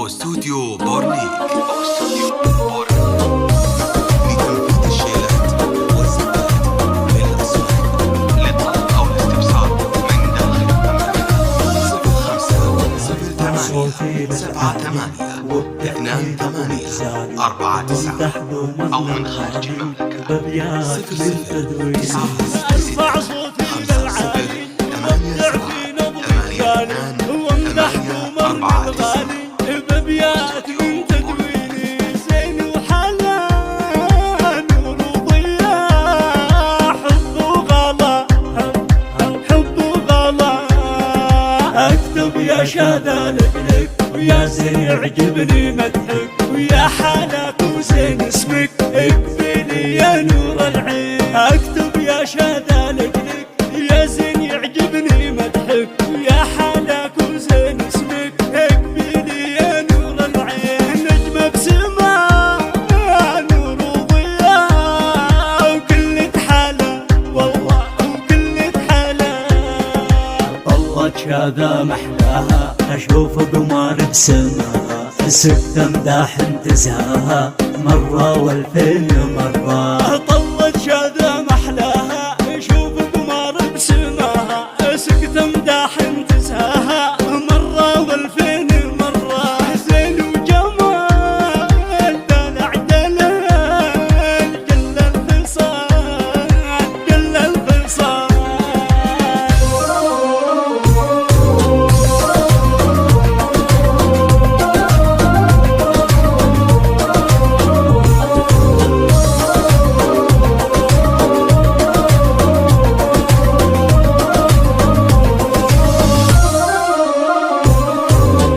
استوديو بورنيك لتنفيذ الشيلات والزبالات للأسواق للطلب أو الاستفسار من داخل المملكة 05-78-28-49 أو من خارج المملكة 0 صوتي للعالي وابدع في نظم الغالي وامدح قمر الغالي بابيات من تدويني زين وحلا نور وضياء حب وغلا حب وغلا اكتب يا شاذا لك ويا زين يعجبني مدحك ويا حالك وزين اسمك اقبلي يا نور العين اكتب يا شاذا لك يا زين يعجبني مدحك ويا حالك وزين اسمك اقبلي يا نور العين نجمة بسماء نور وضياء وكلة حالة والله وكلة حالة طلت شاذا محلاها اشوف قمر بسماها سكت امداح انتزهاها مرة والفين مرة طلت شاذا محلاها اشوف قمر بسماها سكت امداح انتزهاها مرة والفين مرة زين وجمال دلع دلال جل الخصال جل الخصال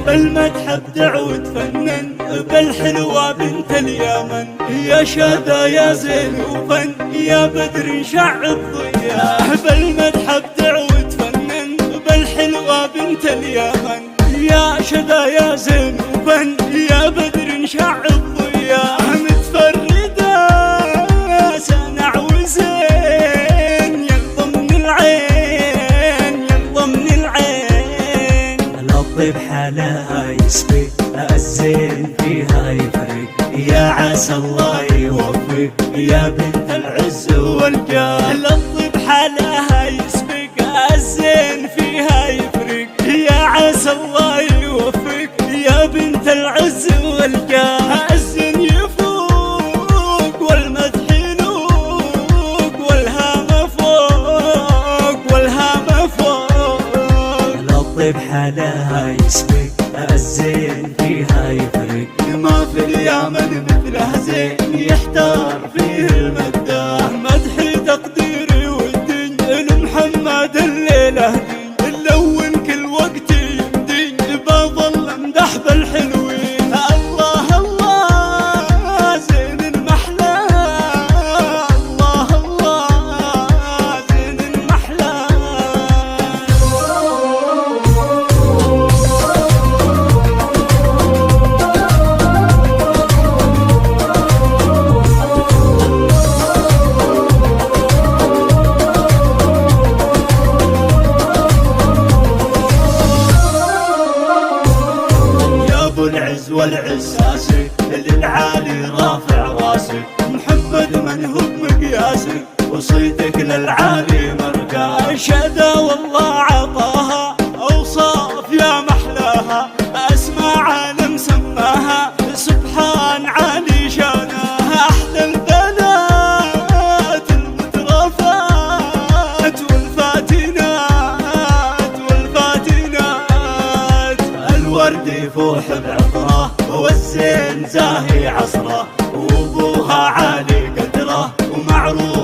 بالمدح ابدع وتفنن بالحلوة بنت اليمن يا شاذا يا زين وفن يا بدر شعب ضياء بالمدح ابدع وتفنن بالحلوة بنت اليمن يا شاذا يا زين وفن يا بدر شعب ضياء متفردة سنع وزين يلضم من العين يلضم من العين الطيب حالها يسبق الزين فيها يفرق يا عسى الله يوفق يا بنت العز والجاه الطيب حالها يسبق الزين فيها يفرق يا عسى الله يوفق يا بنت العز والجاه الزين يفوق والمدح ينوق والهام فوق والهام فوق الطيب حالها يسبق الزين فيها يفرق ما في اليمن مثله زين يحتار فيه المداح مدحي تقديري والدين لمحمد الليله دين نلون كل وقت يمدين بظل امدح بالحلوين الله الله زين المحلى الله الله زين المحلى العز والعساسك للعالي رافع راسك محمد من هو بمقياسك وصيتك للعالي مرقى شاذا والله عطاها اوصاف يا محلاها اسماء عالم سماها سبحان عالي شانها احلى البنات المترفات والفاتنات والفاتنات الورد يفوح بعطره والزين زاهي عصره وابوها عالي قدره ومعروف